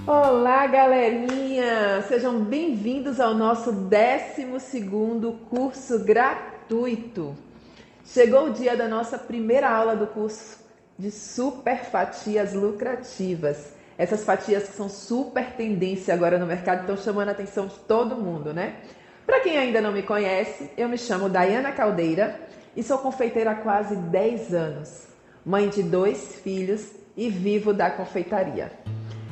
Olá, galerinha! Sejam bem-vindos ao nosso 12º curso gratuito. Chegou o dia da nossa primeira aula do curso de super fatias lucrativas. Essas fatias que são super tendência agora no mercado, estão chamando a atenção de todo mundo, né? Para quem ainda não me conhece, eu me chamo Daiana Caldeira e sou confeiteira há quase 10 anos, mãe de 2 filhos e vivo da confeitaria.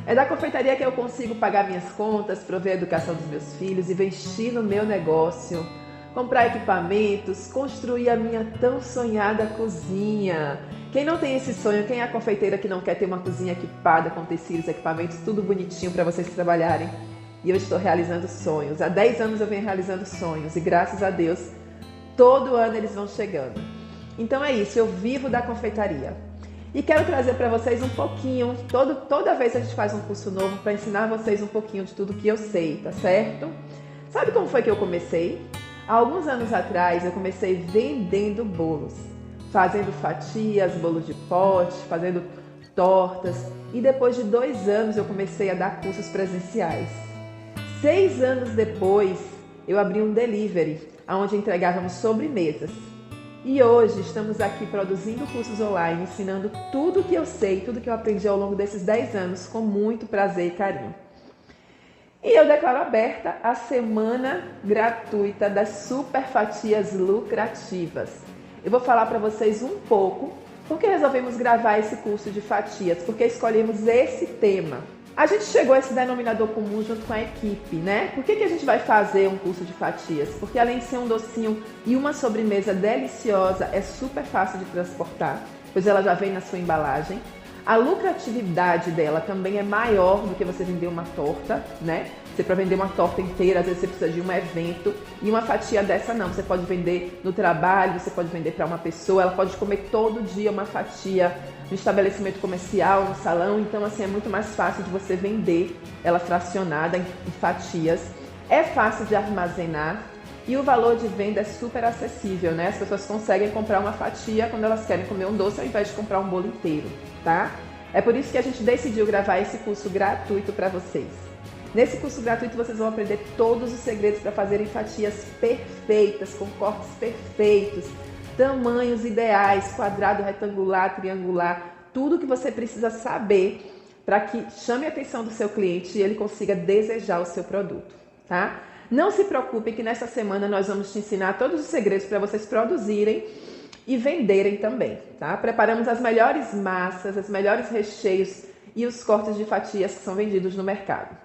É da confeitaria que eu consigo pagar minhas contas, prover a educação dos meus filhos, investir no meu negócio, comprar equipamentos, construir a minha tão sonhada cozinha. Quem não tem esse sonho, quem é a confeiteira que não quer ter uma cozinha equipada com tecidos, equipamentos, tudo bonitinho para vocês trabalharem? E eu estou realizando sonhos. Há 10 anos eu venho realizando sonhos e graças a Deus, todo ano eles vão chegando. Então é isso, eu vivo da confeitaria. E quero trazer para vocês um pouquinho, toda vez a gente faz um curso novo para ensinar vocês um pouquinho de tudo que eu sei, tá certo? Sabe como foi que eu comecei? Há alguns anos atrás eu comecei vendendo bolos, fazendo fatias, bolos de pote, fazendo tortas e depois de 2 anos eu comecei a dar cursos presenciais. 6 anos depois eu abri um delivery, onde entregávamos sobremesas. E hoje estamos aqui produzindo cursos online, ensinando tudo que eu sei, tudo que eu aprendi ao longo desses 10 anos, com muito prazer e carinho. E eu declaro aberta a semana gratuita das super fatias lucrativas. Eu vou falar para vocês um pouco porque resolvemos gravar esse curso de fatias, porque escolhemos esse tema. A gente chegou a esse denominador comum junto com a equipe, né? Por que a gente vai fazer um curso de fatias? Porque além de ser um docinho e uma sobremesa deliciosa, é super fácil de transportar, pois ela já vem na sua embalagem. A lucratividade dela também é maior do que você vender uma torta, né? Você, para vender uma torta inteira, às vezes você precisa de um evento, e uma fatia dessa não. Você pode vender no trabalho, você pode vender para uma pessoa, ela pode comer todo dia uma fatia no estabelecimento comercial, no salão. Então, assim, é muito mais fácil de você vender ela fracionada em fatias. É fácil de armazenar e o valor de venda é super acessível, né? As pessoas conseguem comprar uma fatia quando elas querem comer um doce ao invés de comprar um bolo inteiro, tá? É por isso que a gente decidiu gravar esse curso gratuito para vocês. Nesse curso gratuito vocês vão aprender todos os segredos para fazerem fatias perfeitas, com cortes perfeitos, tamanhos ideais, quadrado, retangular, triangular, tudo que você precisa saber para que chame a atenção do seu cliente e ele consiga desejar o seu produto, tá? Não se preocupe que nessa semana nós vamos te ensinar todos os segredos para vocês produzirem e venderem também, tá? Preparamos as melhores massas, os melhores recheios e os cortes de fatias que são vendidos no mercado.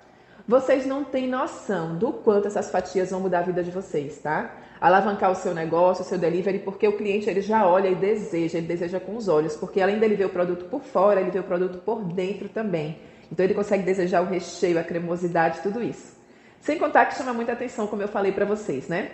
Vocês não têm noção do quanto essas fatias vão mudar a vida de vocês, tá? Alavancar o seu negócio, o seu delivery, porque o cliente ele já olha e ele deseja com os olhos, porque além dele ver o produto por fora, ele vê o produto por dentro também. Então ele consegue desejar o recheio, a cremosidade, tudo isso. Sem contar que chama muita atenção, como eu falei para vocês, né?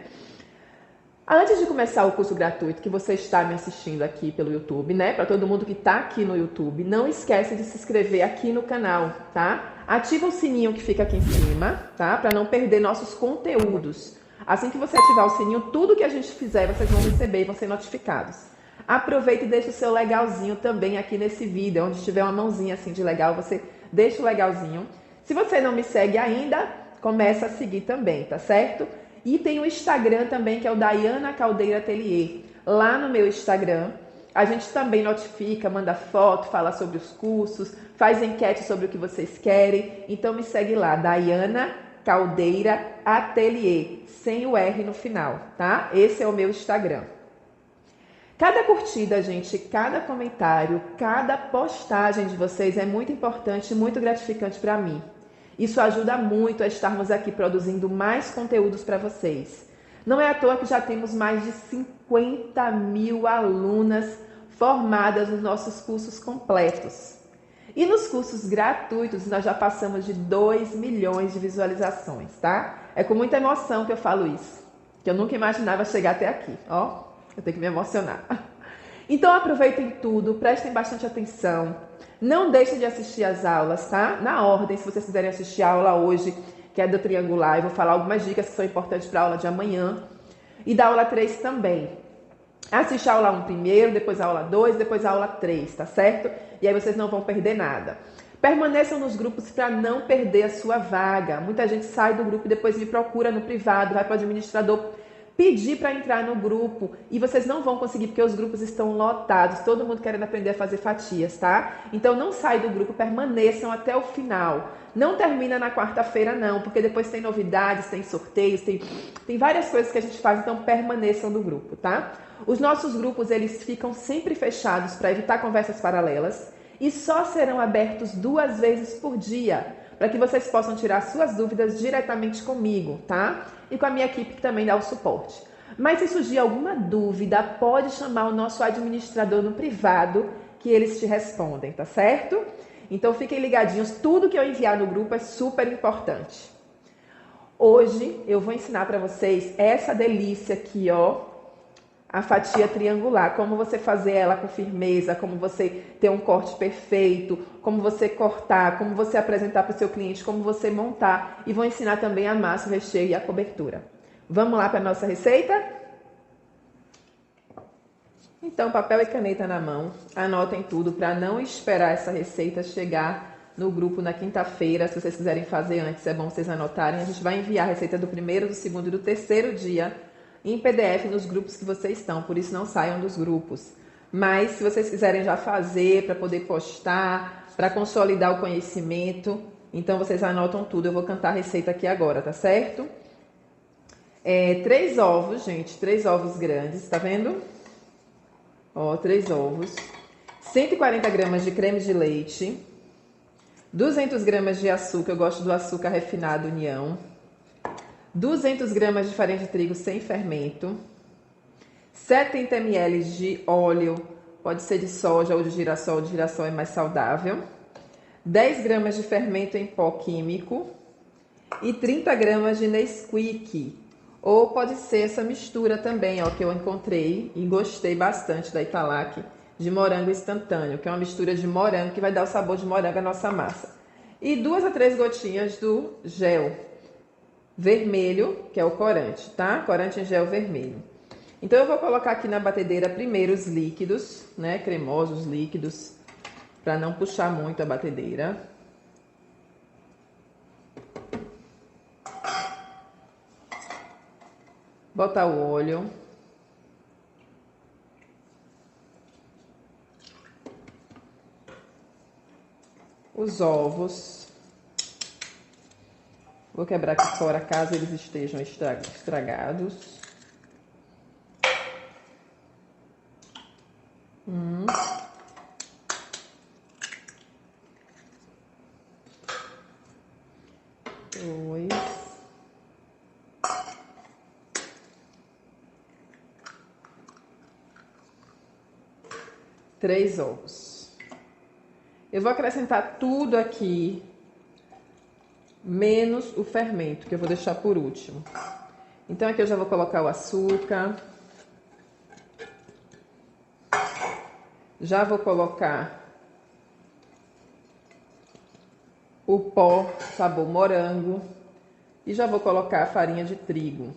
Antes de começar o curso gratuito, que você está me assistindo aqui pelo YouTube, né? Para todo mundo que está aqui no YouTube, não esquece de se inscrever aqui no canal, tá? Ativa o sininho que fica aqui em cima, tá? Para não perder nossos conteúdos. Assim que você ativar o sininho, tudo que a gente fizer, vocês vão receber e vão ser notificados. Aproveita e deixa o seu legalzinho também aqui nesse vídeo. Onde tiver uma mãozinha assim de legal, você deixa o legalzinho. Se você não me segue ainda, começa a seguir também, tá certo? E tem o Instagram também, que é o Daiana Caldeira Atelier. Lá no meu Instagram, a gente também notifica, manda foto, fala sobre os cursos, faz enquete sobre o que vocês querem. Então me segue lá, Daiana Caldeira Atelier, sem o R no final, tá? Esse é o meu Instagram. Cada curtida, gente, cada comentário, cada postagem de vocês é muito importante e muito gratificante para mim. Isso ajuda muito a estarmos aqui produzindo mais conteúdos para vocês. Não é à toa que já temos mais de 50 mil alunas formadas nos nossos cursos completos. E nos cursos gratuitos nós já passamos de 2 milhões de visualizações, tá? É com muita emoção que eu falo isso, que eu nunca imaginava chegar até aqui, ó. Eu tenho que me emocionar. Então aproveitem tudo, prestem bastante atenção. Não deixem de assistir as aulas, tá? Na ordem, se vocês quiserem assistir a aula hoje, que é do triangular, eu vou falar algumas dicas que são importantes para a aula de amanhã. E da aula 3 também. Assiste a aula 1 primeiro, depois a aula 2, depois a aula 3, tá certo? E aí vocês não vão perder nada. Permaneçam nos grupos para não perder a sua vaga. Muita gente sai do grupo e depois me procura no privado, vai para o administrador pedir para entrar no grupo e vocês não vão conseguir porque os grupos estão lotados, todo mundo querendo aprender a fazer fatias, tá? Então não sai do grupo, permaneçam até o final. Não termina na quarta-feira não, porque depois tem novidades, tem sorteios, tem várias coisas que a gente faz, então permaneçam no grupo, tá? Os nossos grupos, eles ficam sempre fechados para evitar conversas paralelas e só serão abertos 2 vezes por dia, para que vocês possam tirar suas dúvidas diretamente comigo, tá? E com a minha equipe que também dá o suporte. Mas se surgir alguma dúvida, pode chamar o nosso administrador no privado, que eles te respondem, tá certo? Então fiquem ligadinhos, tudo que eu enviar no grupo é super importante. Hoje eu vou ensinar para vocês essa delícia aqui, ó, a fatia triangular, como você fazer ela com firmeza, como você ter um corte perfeito, como você cortar, como você apresentar para o seu cliente, como você montar. E vou ensinar também a massa, o recheio e a cobertura. Vamos lá para a nossa receita? Então, papel e caneta na mão, anotem tudo para não esperar essa receita chegar no grupo na quinta-feira. Se vocês quiserem fazer antes, é bom vocês anotarem. A gente vai enviar a receita do primeiro, do segundo e do terceiro dia em PDF nos grupos que vocês estão, por isso não saiam dos grupos. Mas se vocês quiserem já fazer para poder postar, para consolidar o conhecimento, então vocês anotam tudo. Eu vou cantar a receita aqui agora, tá certo? 3 ovos, gente, 3 ovos grandes, tá vendo? Ó, 3 ovos, 140 gramas de creme de leite, 200 gramas de açúcar, eu gosto do açúcar refinado União, 200 gramas de farinha de trigo sem fermento, 70 ml de óleo, pode ser de soja ou de girassol é mais saudável, 10 gramas de fermento em pó químico e 30 gramas de Nesquik, ou pode ser essa mistura também, ó, que eu encontrei e gostei bastante da Italac, de morango instantâneo, que é uma mistura de morango que vai dar o sabor de morango à nossa massa. E 2 a 3 gotinhas do gel vermelho, que é o corante, tá? Corante em gel vermelho. Então eu vou colocar aqui na batedeira primeiro os líquidos, né? Cremosos, líquidos, para não puxar muito a batedeira. Botar o óleo. Os ovos. Vou quebrar aqui fora, caso eles estejam estragados. Dois. 3 ovos. Eu vou acrescentar tudo aqui, menos o fermento, que eu vou deixar por último. Então aqui eu já vou colocar o açúcar. Já vou colocar o pó sabor morango e já vou colocar a farinha de trigo.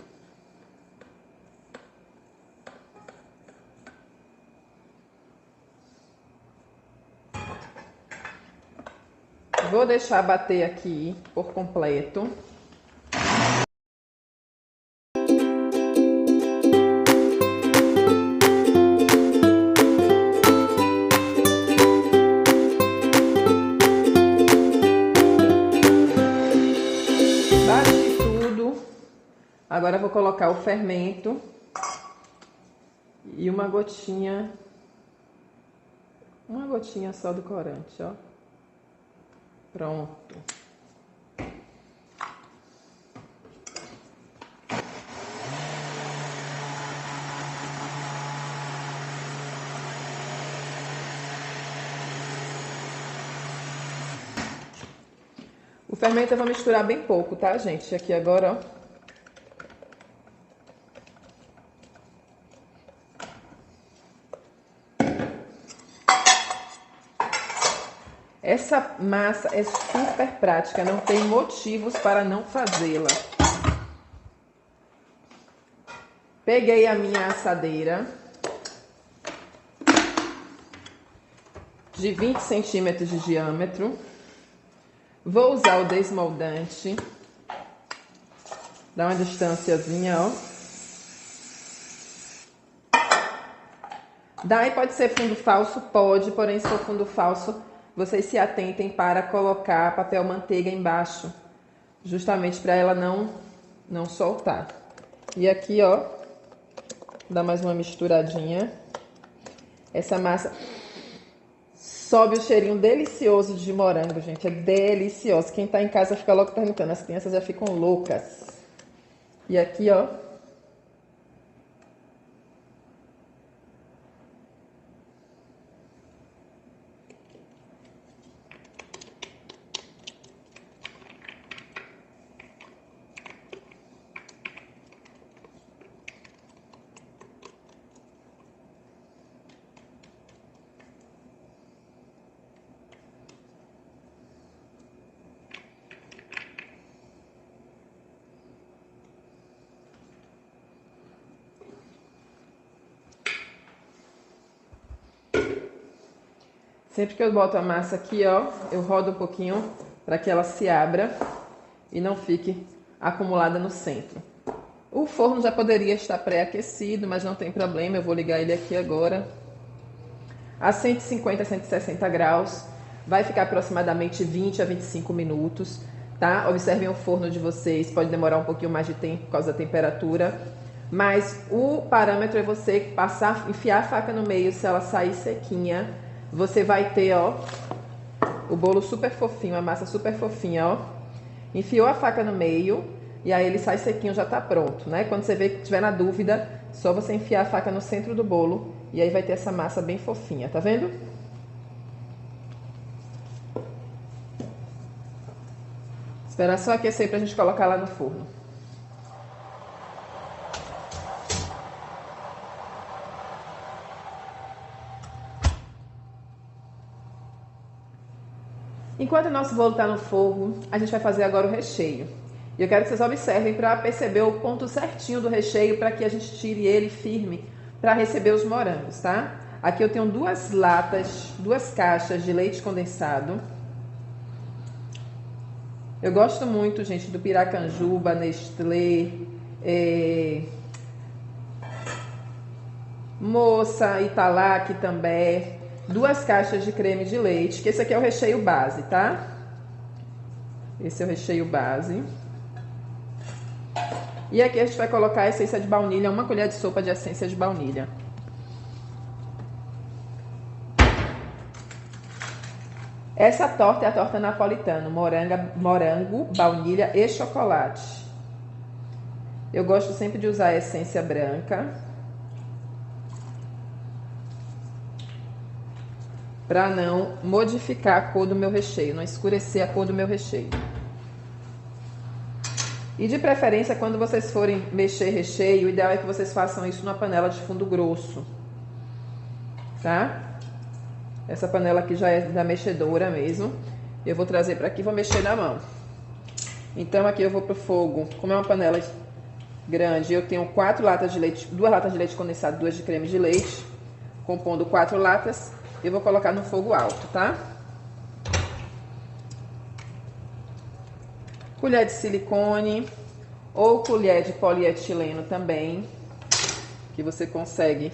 Vou deixar bater aqui por completo. Bati tudo. Agora eu vou colocar o fermento e uma gotinha só do corante, ó. Pronto. O fermento eu vou misturar bem pouco, tá, gente? Aqui agora, ó. Essa massa é super prática, não tem motivos para não fazê-la. Peguei a minha assadeira de 20 centímetros de diâmetro. Vou usar o desmoldante. Dá uma distânciazinha, ó. Daí pode ser fundo falso? Pode, porém se for fundo falso, vocês se atentem para colocar papel manteiga embaixo, justamente para ela não soltar. E aqui, ó, dá mais uma misturadinha. Essa massa sobe o cheirinho delicioso de morango, gente, é delicioso. Quem tá em casa fica logo perguntando, as crianças já ficam loucas. E aqui, ó, sempre que eu boto a massa aqui, ó, eu rodo um pouquinho para que ela se abra e não fique acumulada no centro. O forno já poderia estar pré-aquecido, mas não tem problema, eu vou ligar ele aqui agora. A 150 a 160 graus, vai ficar aproximadamente 20 a 25 minutos, tá? Observem o forno de vocês, pode demorar um pouquinho mais de tempo por causa da temperatura. Mas o parâmetro é você passar, enfiar a faca no meio, se ela sair sequinha, você vai ter, ó, o bolo super fofinho, a massa super fofinha, ó. Enfiou a faca no meio e aí ele sai sequinho, já tá pronto, né? Quando você vê que tiver na dúvida, só você enfiar a faca no centro do bolo e aí vai ter essa massa bem fofinha, tá vendo? Esperar só aquecer pra gente colocar lá no forno. Enquanto o nosso bolo está no fogo, a gente vai fazer agora o recheio. E eu quero que vocês observem para perceber o ponto certinho do recheio, para que a gente tire ele firme para receber os morangos, tá? Aqui eu tenho duas caixas de leite condensado. Eu gosto muito, gente, do Piracanjuba, Nestlé, Moça, Italac também. 2 caixas de creme de leite, que esse aqui é o recheio base, tá? Esse é o recheio base. E aqui a gente vai colocar a essência de baunilha, 1 colher de sopa de essência de baunilha. Essa torta é a torta napolitana, morango, baunilha e chocolate. Eu gosto sempre de usar a essência branca, para não modificar a cor do meu recheio, não escurecer a cor do meu recheio. E de preferência, quando vocês forem mexer recheio, o ideal é que vocês façam isso numa panela de fundo grosso, tá? Essa panela aqui já é da mexedora mesmo. Eu vou trazer para aqui e vou mexer na mão. Então aqui eu vou pro fogo, como é uma panela grande, eu tenho 4 latas de leite, 2 latas de leite condensado, 2 de creme de leite, compondo 4 latas. Eu vou colocar no fogo alto, tá? Colher de silicone ou colher de polietileno também, que você consegue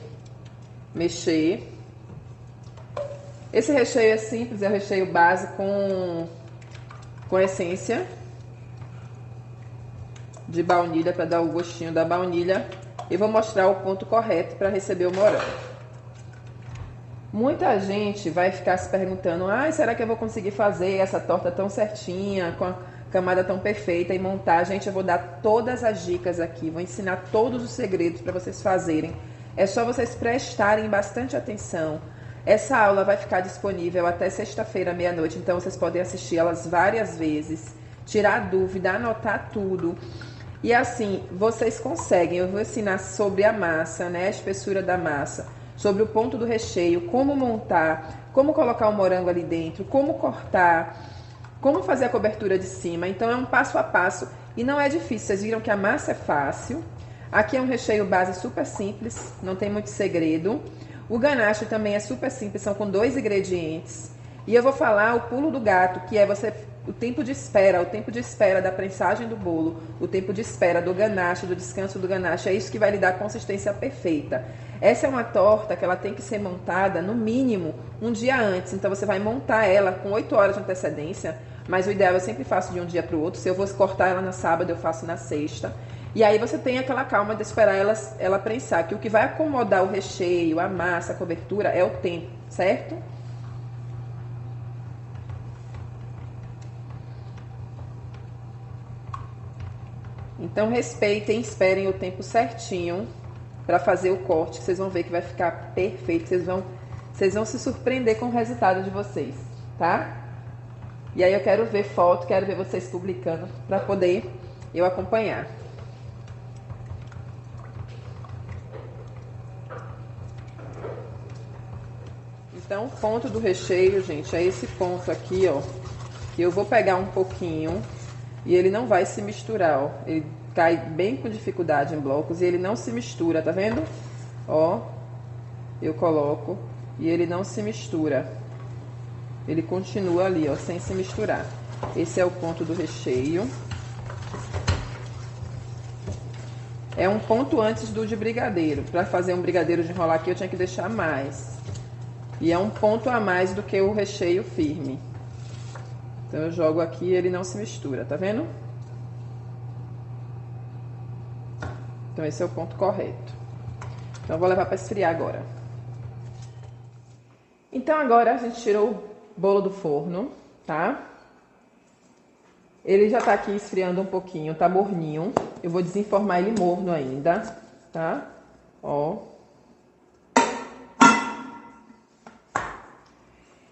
mexer. Esse recheio é simples, é o recheio base com essência de baunilha, para dar o gostinho da baunilha. E vou mostrar o ponto correto para receber o morango. Muita gente vai ficar se perguntando, será que eu vou conseguir fazer essa torta tão certinha, com a camada tão perfeita e montar? Gente, eu vou dar todas as dicas aqui, vou ensinar todos os segredos para vocês fazerem. É só vocês prestarem bastante atenção. Essa aula vai ficar disponível até sexta-feira, meia-noite, então vocês podem assistir elas várias vezes, tirar dúvida, anotar tudo. E assim, vocês conseguem, eu vou ensinar sobre a massa, né, a espessura da massa. sobre o ponto do recheio, como montar, como colocar o morango ali dentro, como cortar, como fazer a cobertura de cima. Então é um passo a passo e não é difícil. Vocês viram que a massa é fácil. Aqui é um recheio base super simples, não tem muito segredo. O ganache também é super simples, são com 2 ingredientes. E eu vou falar o pulo do gato, que é o tempo de espera da prensagem do bolo, o tempo de espera do ganache, do descanso do ganache, é isso que vai lhe dar a consistência perfeita. Essa é uma torta que ela tem que ser montada no mínimo um dia antes, então você vai montar ela com 8 horas de antecedência, mas o ideal eu sempre faço de um dia para o outro. Se eu vou cortar ela na sábado, eu faço na sexta. E aí você tem aquela calma de esperar ela prensar, que o que vai acomodar o recheio, a massa, a cobertura é o tempo, certo? Então respeitem, esperem o tempo certinho para fazer o corte, que vocês vão ver que vai ficar perfeito. Vocês vão se surpreender com o resultado de vocês, tá? E aí eu quero ver foto, quero ver vocês publicando para poder eu acompanhar. Então o ponto do recheio, gente, é esse ponto aqui, ó. Que eu vou pegar um pouquinho e ele não vai se misturar, ó. Ele cai bem com dificuldade em blocos e ele não se mistura, tá vendo? Ó, eu coloco e ele não se mistura. Ele continua ali, ó, sem se misturar. Esse é o ponto do recheio. É um ponto antes do de brigadeiro. Para fazer um brigadeiro de enrolar aqui, eu tinha que deixar mais. E é um ponto a mais do que o recheio firme. Então eu jogo aqui e ele não se mistura, tá vendo? Então esse é o ponto correto. Então eu vou levar para esfriar agora. Então agora a gente tirou o bolo do forno, tá? Ele já tá aqui esfriando um pouquinho, tá morninho. Eu vou desenformar ele morno ainda, tá? Ó.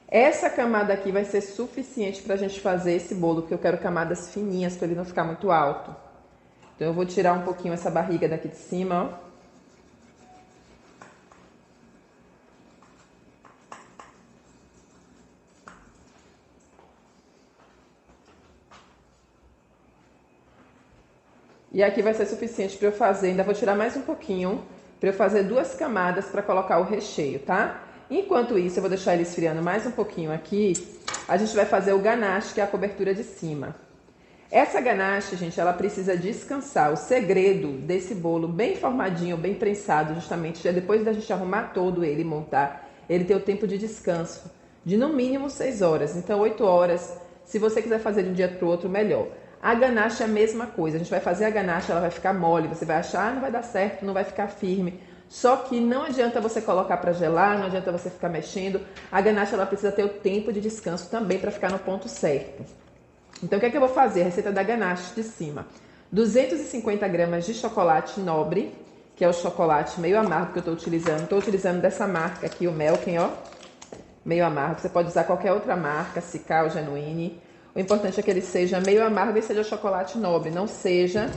Essa camada aqui vai ser suficiente pra gente fazer esse bolo, porque eu quero camadas fininhas para ele não ficar muito alto. Então eu vou tirar um pouquinho essa barriga daqui de cima, ó. E aqui vai ser suficiente para eu fazer, ainda vou tirar mais um pouquinho, para eu fazer 2 camadas para colocar o recheio, tá? Enquanto isso, eu vou deixar ele esfriando mais um pouquinho aqui. A gente vai fazer o ganache, que é a cobertura de cima. Essa ganache, gente, ela precisa descansar. O segredo desse bolo bem formadinho, bem prensado, justamente, é depois da gente arrumar todo ele e montar, ele ter o tempo de descanso de no mínimo 6 horas. Então, 8 horas, se você quiser fazer de um dia para o outro, melhor. A ganache é a mesma coisa. A gente vai fazer a ganache, ela vai ficar mole. Você vai achar, não vai dar certo, não vai ficar firme. Só que não adianta você colocar para gelar, não adianta você ficar mexendo. A ganache ela precisa ter o tempo de descanso também para ficar no ponto certo. Então o que é que eu vou fazer? A receita da ganache de cima. 250 gramas de chocolate nobre, que é o chocolate meio amargo que eu estou utilizando. Estou utilizando dessa marca aqui, o Melken, ó. Meio amargo. Você pode usar qualquer outra marca, Cical, Genuine. O importante é que ele seja meio amargo e seja chocolate nobre, não seja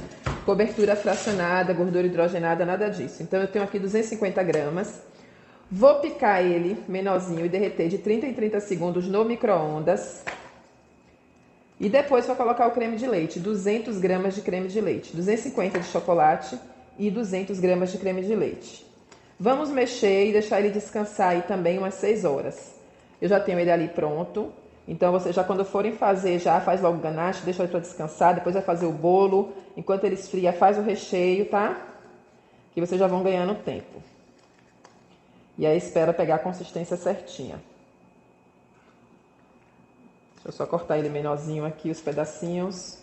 cobertura fracionada, gordura hidrogenada, nada disso. Então eu tenho aqui 250 gramas. Vou picar ele menorzinho e derreter de 30 em 30 segundos no micro-ondas. E depois vou colocar o creme de leite, 200 gramas de creme de leite, 250 de chocolate e 200 gramas de creme de leite. Vamos mexer e deixar ele descansar aí também umas 6 horas. Eu já tenho ele ali pronto. Então, vocês já quando forem fazer, já faz logo o ganache, deixa ele para descansar, depois vai fazer o bolo. Enquanto ele esfria, faz o recheio, tá? Que vocês já vão ganhando tempo. E aí, espera pegar a consistência certinha. Deixa eu só cortar ele menorzinho aqui, os pedacinhos.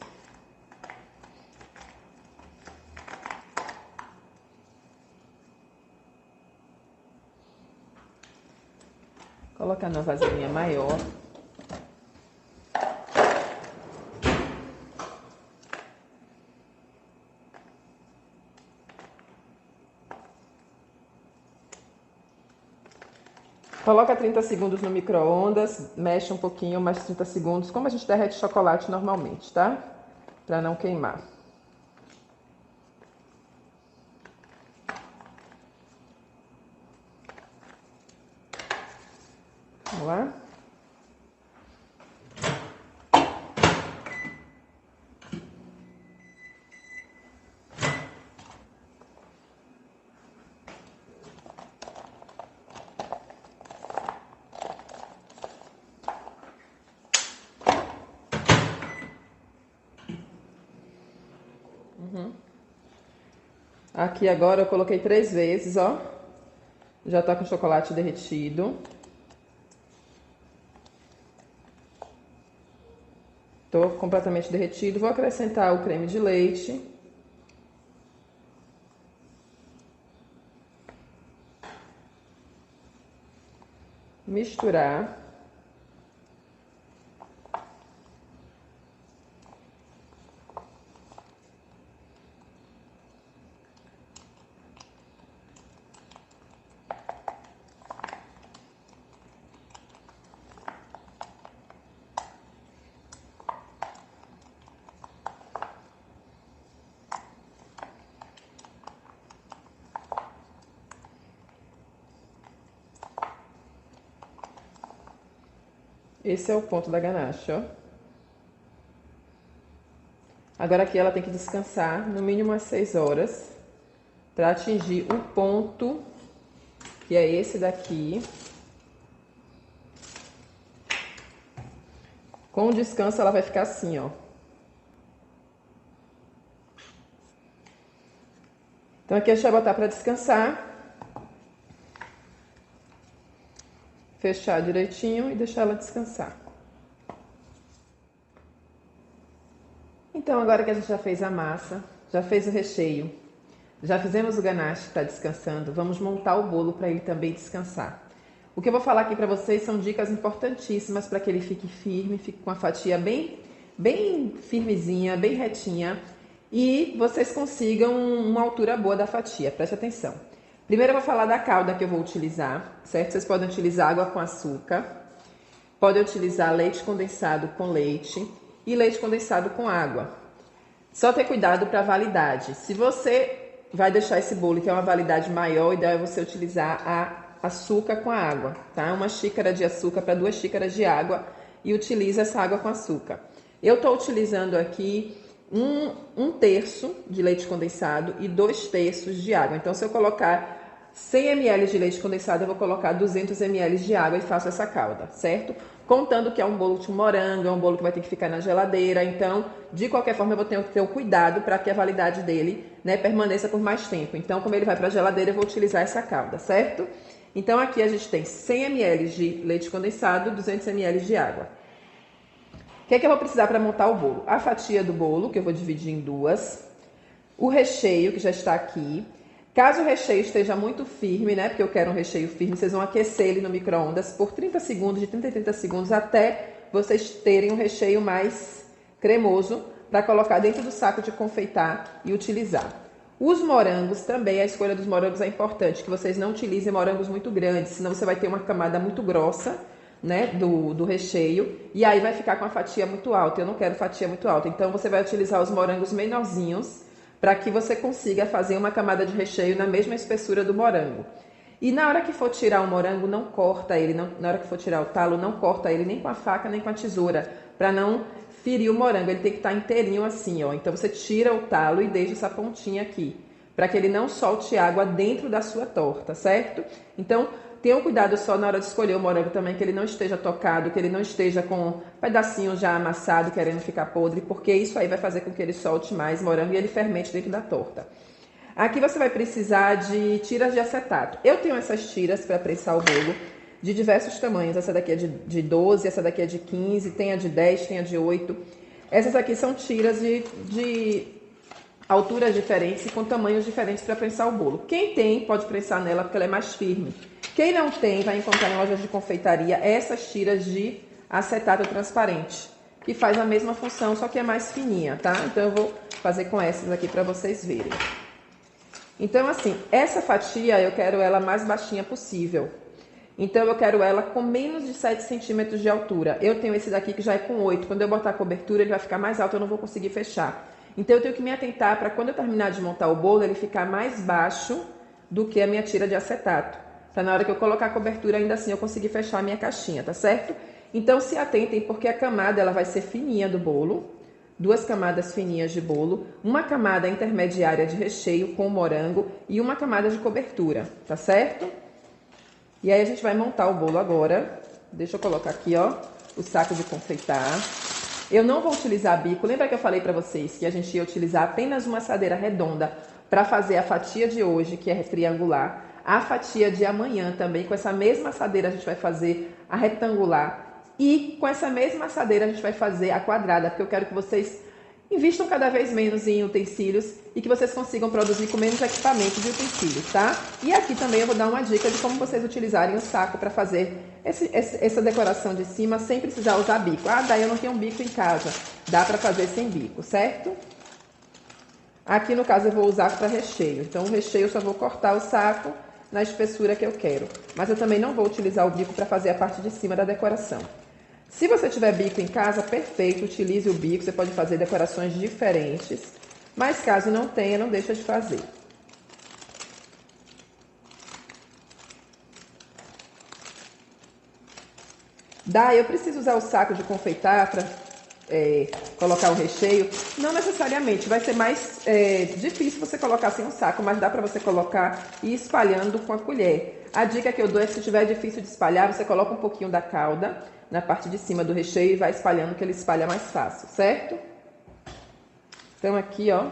Colocar numa vasilhinha maior. Coloca 30 segundos no micro-ondas, mexe um pouquinho, mais 30 segundos, como a gente derrete chocolate normalmente, tá? Pra não queimar. lá. Aqui agora eu coloquei 3 vezes, ó. Já tá com o chocolate derretido. Tô completamente derretido. Vou acrescentar o creme de leite. Misturar. Esse é o ponto da ganache, ó. Agora aqui ela tem que descansar no mínimo umas 6 horas para atingir o ponto, que é esse daqui. Com o descanso ela vai ficar assim, ó. Então aqui a gente vai botar para descansar. Fechar direitinho e deixar ela descansar. Então, agora que a gente já fez a massa, já fez o recheio, já fizemos o ganache que está descansando, vamos montar o bolo para ele também descansar. O que eu vou falar aqui para vocês são dicas importantíssimas para que ele fique firme, fique com a fatia bem firmezinha, bem retinha e vocês consigam uma altura boa da fatia. Preste atenção. Primeiro eu vou falar da calda que eu vou utilizar, certo? Vocês podem utilizar água com açúcar, podem utilizar leite condensado com leite e leite condensado com água. Só ter cuidado para a validade. Se você vai deixar esse bolo que é uma validade maior, o ideal é você utilizar açúcar com a água, tá? 1 xícara de açúcar para 2 xícaras de água e utiliza essa água com açúcar. Eu estou utilizando aqui um terço de leite condensado e 2 terços de água. Então, se eu colocar 100 ml de leite condensado, eu vou colocar 200 ml de água e faço essa calda, certo? Contando que é um bolo de morango, é um bolo que vai ter que ficar na geladeira. Então, de qualquer forma, eu vou ter que ter o cuidado para que a validade dele, né, permaneça por mais tempo. Então, como ele vai para a geladeira, eu vou utilizar essa calda, certo? Então, aqui a gente tem 100 ml de leite condensado, 200 ml de água. O que é que eu vou precisar para montar o bolo? A fatia do bolo, que eu vou dividir em 2. O recheio, que já está aqui. Caso o recheio esteja muito firme, né? Porque eu quero um recheio firme, vocês vão aquecer ele no micro-ondas por 30 segundos, de 30 a 30 segundos, até vocês terem um recheio mais cremoso para colocar dentro do saco de confeitar e utilizar. Os morangos também, a escolha dos morangos é importante, que vocês não utilizem morangos muito grandes, senão você vai ter uma camada muito grossa, né, do recheio, e aí vai ficar com a fatia muito alta. Eu não quero fatia muito alta, então você vai utilizar os morangos menorzinhos para que você consiga fazer uma camada de recheio na mesma espessura do morango. E na hora que for tirar o morango, não corta ele, na hora que for tirar o talo, não corta ele nem com a faca nem com a tesoura, para não ferir o morango. Ele tem que estar inteirinho assim, ó. Então você tira o talo e deixa essa pontinha aqui, para que ele não solte água dentro da sua torta, certo? Então, tenham cuidado só na hora de escolher o morango também, que ele não esteja tocado, que ele não esteja com pedacinhos já amassado, querendo ficar podre, porque isso aí vai fazer com que ele solte mais morango e ele fermente dentro da torta. Aqui você vai precisar de tiras de acetato. Eu tenho essas tiras para prensar o bolo de diversos tamanhos. Essa daqui é de 12, essa daqui é de 15, tem a de 10, tem a de 8. Essas aqui são tiras de alturas diferentes e com tamanhos diferentes para prensar o bolo. Quem tem, pode prensar nela porque ela é mais firme. Quem não tem, vai encontrar em lojas de confeitaria essas tiras de acetato transparente, que faz a mesma função, só que é mais fininha, tá? Então eu vou fazer com essas aqui para vocês verem. Então assim, essa fatia eu quero ela mais baixinha possível. Então eu quero ela com menos de 7 centímetros de altura. Eu tenho esse daqui que já é com 8. Quando eu botar a cobertura, ele vai ficar mais alto, eu não vou conseguir fechar. Então eu tenho que me atentar para quando eu terminar de montar o bolo, ele ficar mais baixo do que a minha tira de acetato. Pra na hora que eu colocar a cobertura, ainda assim eu conseguir fechar a minha caixinha, tá certo? Então se atentem, porque a camada ela vai ser fininha do bolo. 2 camadas fininhas de bolo, uma camada intermediária de recheio com morango e uma camada de cobertura, tá certo? E aí a gente vai montar o bolo agora. Deixa eu colocar aqui, ó, o saco de confeitar. Eu não vou utilizar bico. Lembra que eu falei pra vocês que a gente ia utilizar apenas uma assadeira redonda para fazer a fatia de hoje, que é triangular. A fatia de amanhã também, com essa mesma assadeira, a gente vai fazer a retangular. E com essa mesma assadeira a gente vai fazer a quadrada, porque eu quero que vocês invistam cada vez menos em utensílios e que vocês consigam produzir com menos equipamento de utensílios, tá? E aqui também eu vou dar uma dica de como vocês utilizarem o saco para fazer essa decoração de cima sem precisar usar bico. Ah, daí eu não tenho um bico em casa. Dá para fazer sem bico, certo? Aqui no caso eu vou usar para recheio. Então o recheio eu só vou cortar o saco na espessura que eu quero. Mas eu também não vou utilizar o bico para fazer a parte de cima da decoração. Se você tiver bico em casa, perfeito, utilize o bico, você pode fazer decorações diferentes, mas caso não tenha, não deixa de fazer. Daí eu preciso usar o saco de confeitar para colocar o recheio? Não necessariamente, vai ser mais difícil você colocar sem um saco, mas dá para você colocar e ir espalhando com a colher. A dica que eu dou é que se tiver difícil de espalhar, você coloca um pouquinho da calda na parte de cima do recheio e vai espalhando, que ele espalha mais fácil, certo? Então aqui, ó,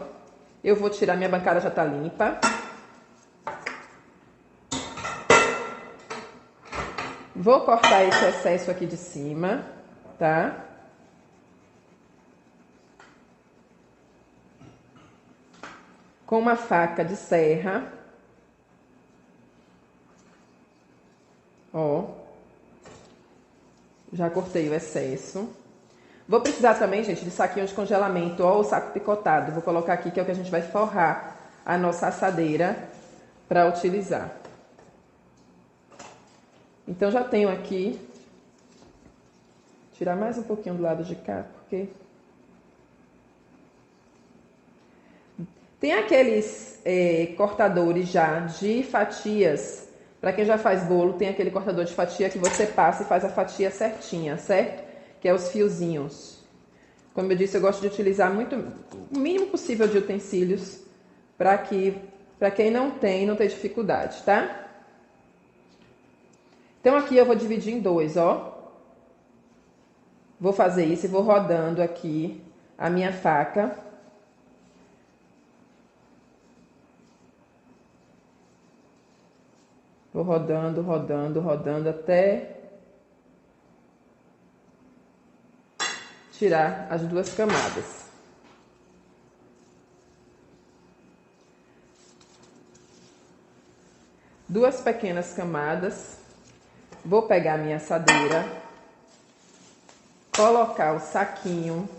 eu vou tirar, minha bancada já tá limpa. Vou cortar esse excesso aqui de cima, tá? Com uma faca de serra. Ó. Já cortei o excesso. Vou precisar também, gente, de saquinho de congelamento, ó, o saco picotado. Vou colocar aqui, que é o que a gente vai forrar a nossa assadeira para utilizar. Então, já tenho aqui. Tirar mais um pouquinho do lado de cá, porque... Tem aqueles cortadores já de fatias. Para quem já faz bolo, tem aquele cortador de fatia que você passa e faz a fatia certinha, certo? Que é os fiozinhos. Como eu disse, eu gosto de utilizar o mínimo possível de utensílios para quem não tem dificuldade, tá? Então aqui eu vou dividir em 2, ó. Vou fazer isso e vou rodando aqui a minha faca. Vou rodando, rodando, rodando até tirar as 2 camadas. Duas pequenas camadas. Vou pegar a minha assadeira, colocar o saquinho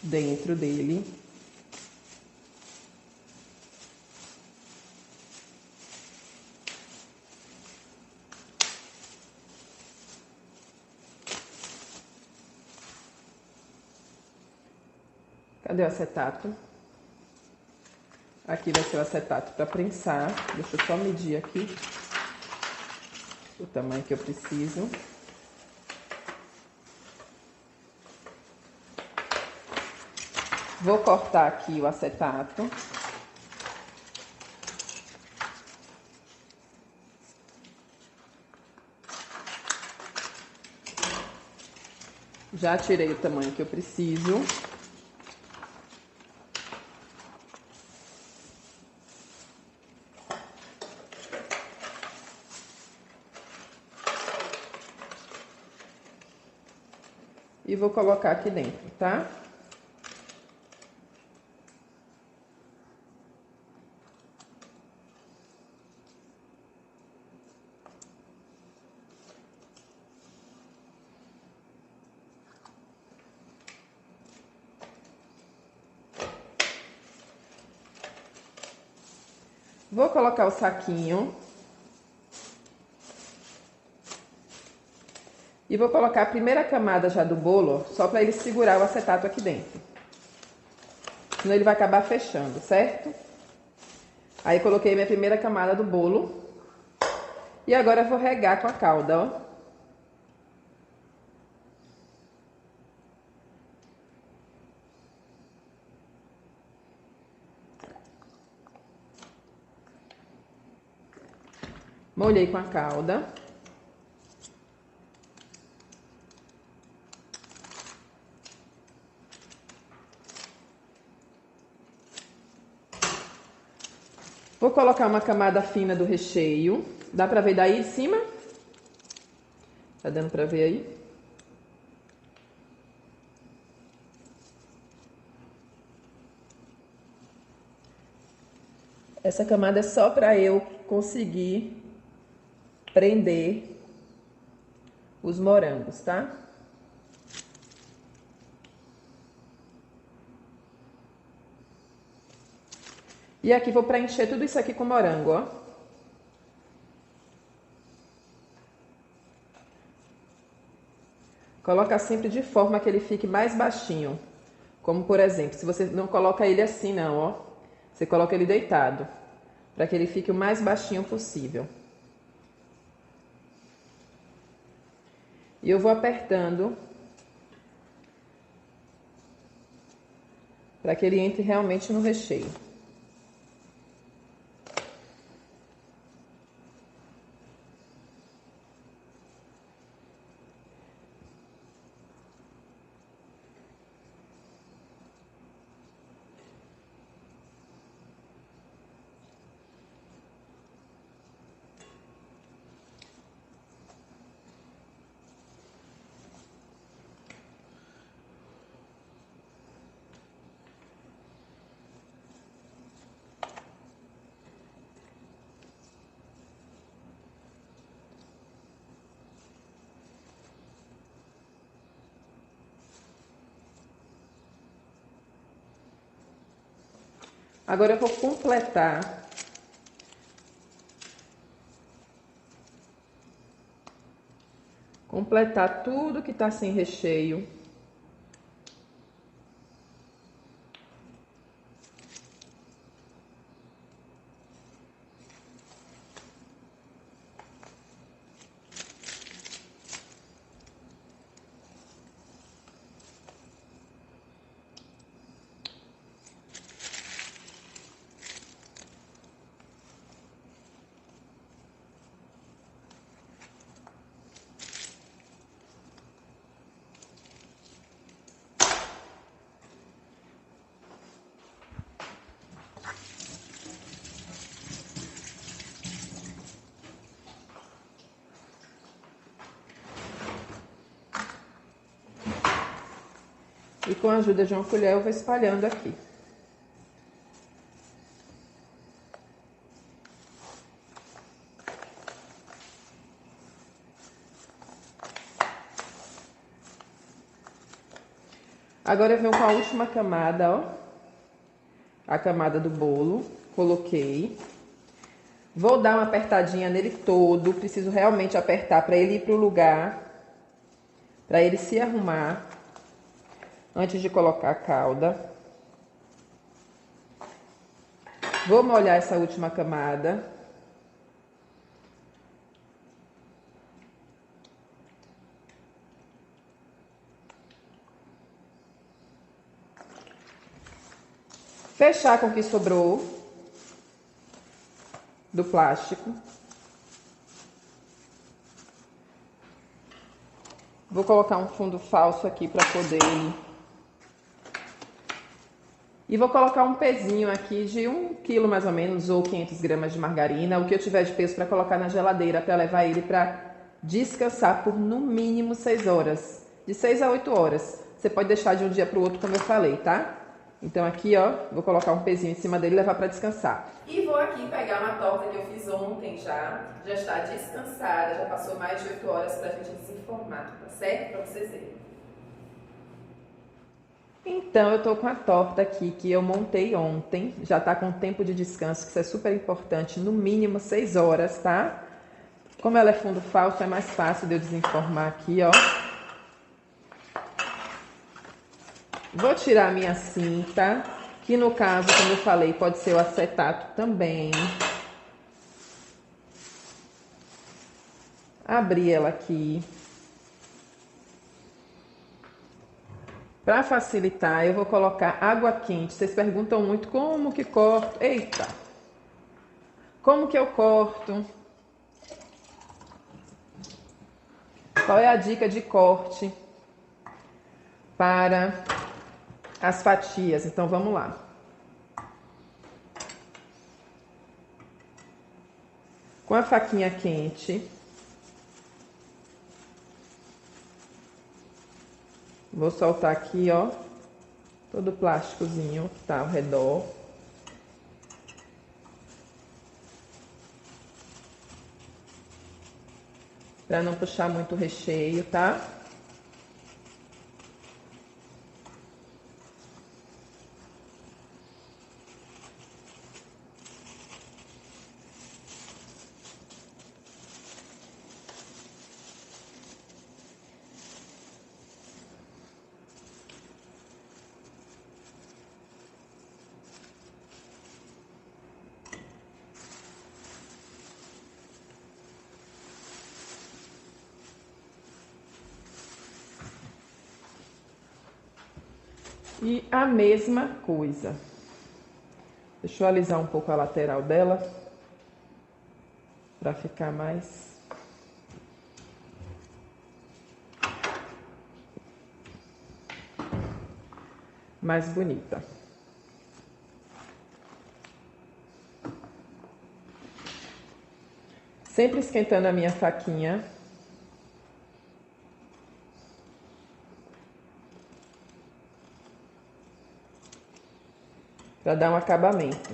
dentro dele. Cadê o acetato? Aqui vai ser o acetato para prensar. Deixa eu só medir aqui o tamanho que eu preciso. Vou cortar aqui o acetato. Já tirei o tamanho que eu preciso. E vou colocar aqui dentro, tá? Vou colocar o saquinho. E vou colocar a primeira camada já do bolo, só para ele segurar o acetato aqui dentro. Senão ele vai acabar fechando, certo? Aí coloquei minha primeira camada do bolo. E agora eu vou regar com a calda, ó. Molhei com a calda. Vou colocar uma camada fina do recheio. Dá pra ver daí de cima? Tá dando pra ver aí? Essa camada é só pra eu conseguir prender os morangos, tá? E aqui vou preencher tudo isso aqui com morango, ó. Coloca sempre de forma que ele fique mais baixinho. Como, por exemplo, se você não coloca ele assim, não, ó. Você coloca ele deitado, para que ele fique o mais baixinho possível. E eu vou apertando para que ele entre realmente no recheio. Agora eu vou completar tudo que tá sem recheio. E com a ajuda de uma colher eu vou espalhando aqui. Agora eu venho com a última camada, ó. A camada do bolo. Coloquei. Vou dar uma apertadinha nele todo. Preciso realmente apertar para ele ir pro lugar. Para ele se arrumar. Antes de colocar a calda. Vou molhar essa última camada. Fechar com o que sobrou do plástico. Vou colocar um fundo falso aqui para poder... E vou colocar um pezinho aqui de 1 quilo mais ou menos, ou 500 gramas de margarina, o que eu tiver de peso para colocar na geladeira, para levar ele para descansar por no mínimo 6 horas. De 6 a 8 horas. Você pode deixar de um dia para o outro, como eu falei, tá? Então aqui, ó, vou colocar um pezinho em cima dele e levar para descansar. E vou aqui pegar uma torta que eu fiz ontem já está descansada, já passou mais de 8 horas pra gente desenformar, tá certo? Pra vocês verem. Então eu tô com a torta aqui que eu montei ontem, já tá com tempo de descanso, que isso é super importante, no mínimo 6 horas, tá? Como ela é fundo falso, é mais fácil de eu desenformar aqui, ó. Vou tirar a minha cinta que no caso, como eu falei, pode ser o acetato também. Abrir ela aqui. Para facilitar, eu vou colocar água quente. Vocês perguntam muito como que corto. Eita! Como que eu corto? Qual é a dica de corte para as fatias? Então vamos lá. Com a faquinha quente, vou soltar aqui, ó, todo o plásticozinho que tá ao redor. Para não puxar muito o recheio, tá? E a mesma coisa. Deixa eu alisar um pouco a lateral dela para ficar mais bonita. Sempre esquentando a minha faquinha. Para dar um acabamento.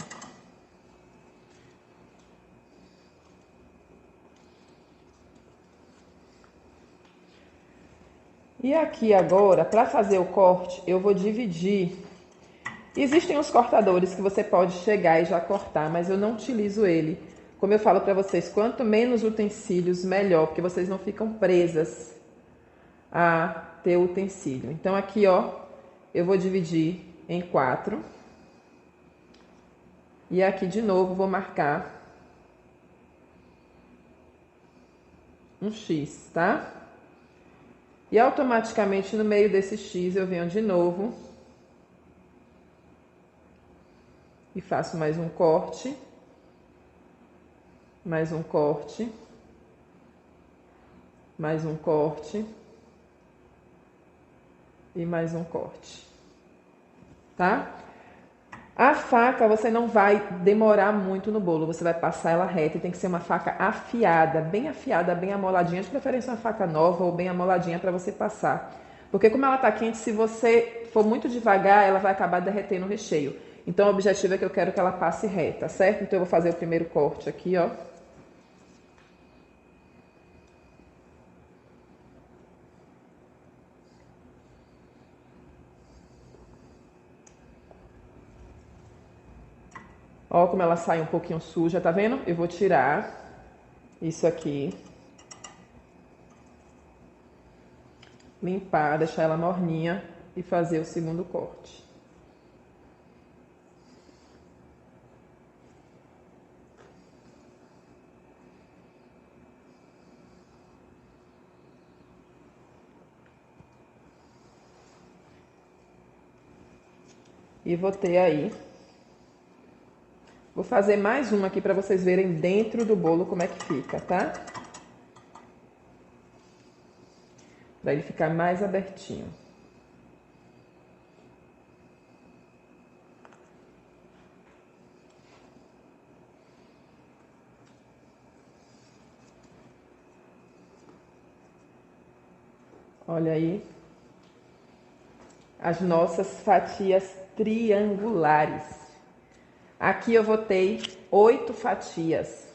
E aqui agora, para fazer o corte, eu vou dividir. Existem os cortadores que você pode chegar e já cortar, mas eu não utilizo ele. Como eu falo para vocês, quanto menos utensílios, melhor, porque vocês não ficam presas a ter o utensílio. Então aqui, ó, eu vou dividir em 4. E aqui de novo vou marcar um X, tá? E automaticamente no meio desse X eu venho de novo e faço mais um corte, mais um corte, mais um corte e mais um corte, tá? A faca você não vai demorar muito no bolo, você vai passar ela reta e tem que ser uma faca afiada, bem amoladinha, de preferência uma faca nova ou bem amoladinha para você passar. Porque como ela tá quente, se você for muito devagar, ela vai acabar derretendo o recheio. Então o objetivo é que eu quero que ela passe reta, certo? Então eu vou fazer o primeiro corte aqui, ó. Ó como ela sai um pouquinho suja, tá vendo? Eu vou tirar isso aqui. Limpar, deixar ela morninha e fazer o segundo corte. E vou ter aí. Vou fazer mais uma aqui para vocês verem dentro do bolo como é que fica, tá? Para ele ficar mais abertinho. Olha aí. As nossas fatias triangulares. Aqui eu botei 8 fatias.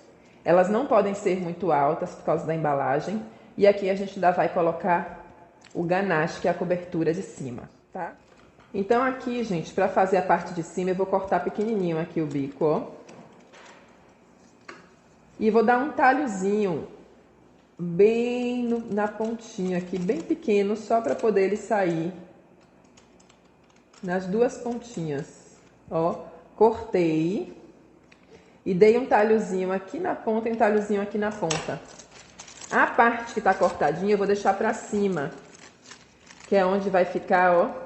Elas não podem ser muito altas por causa da embalagem. E aqui a gente ainda vai colocar o ganache, que é a cobertura de cima, tá? Então aqui, gente, para fazer a parte de cima, eu vou cortar pequenininho aqui o bico, ó. E vou dar um talhozinho bem na pontinha aqui, bem pequeno, só para poder ele sair nas duas pontinhas. Ó, cortei e dei um talhozinho aqui na ponta e um talhozinho aqui na ponta. A parte que tá cortadinha eu vou deixar pra cima, que é onde vai ficar, ó,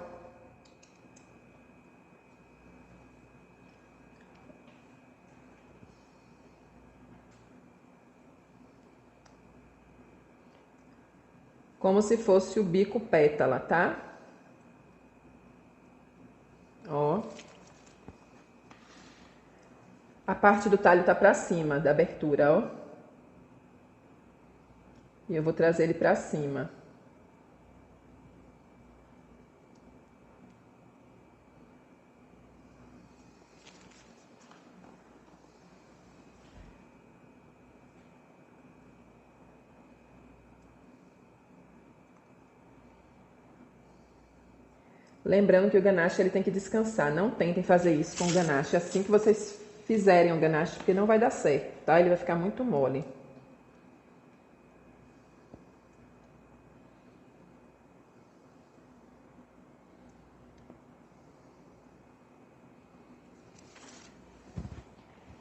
como se fosse o bico pétala, tá? Ó. A parte do talho tá pra cima, da abertura, ó. E eu vou trazer ele pra cima. Lembrando que o ganache ele tem que descansar. Não tentem fazer isso com o ganache assim que vocês fizerem o ganache, porque não vai dar certo, tá? Ele vai ficar muito mole.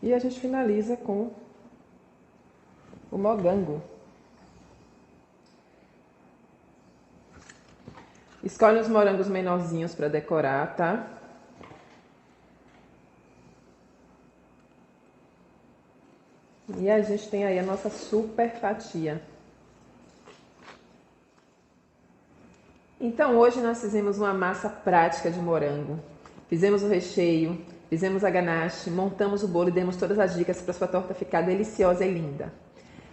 E a gente finaliza com o mogango. Escolhe os morangos menorzinhos para decorar, tá? E a gente tem aí a nossa super fatia. Então hoje nós fizemos uma massa prática de morango. Fizemos o recheio, fizemos a ganache, montamos o bolo e demos todas as dicas para sua torta ficar deliciosa e linda.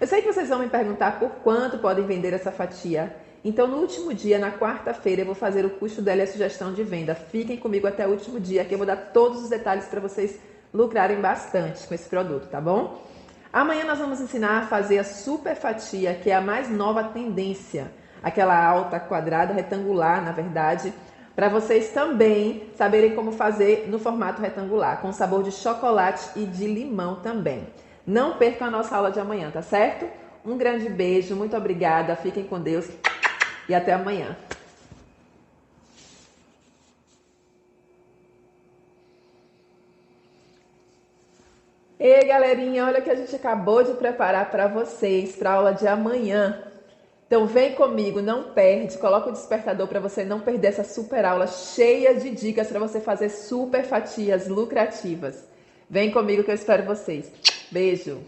Eu sei que vocês vão me perguntar por quanto podem vender essa fatia. Então no último dia, na quarta-feira, eu vou fazer o custo dela e a sugestão de venda. Fiquem comigo até o último dia, que eu vou dar todos os detalhes para vocês lucrarem bastante com esse produto, tá bom? Amanhã nós vamos ensinar a fazer a super fatia, que é a mais nova tendência. Aquela alta, quadrada, retangular, na verdade, para vocês também saberem como fazer no formato retangular, com sabor de chocolate e de limão também. Não percam a nossa aula de amanhã, tá certo? Um grande beijo, muito obrigada, fiquem com Deus e até amanhã. Ei, galerinha, olha o que a gente acabou de preparar para vocês, para a aula de amanhã. Então vem comigo, não perde, coloca o despertador para você não perder essa super aula cheia de dicas para você fazer super fatias lucrativas. Vem comigo que eu espero vocês. Beijo!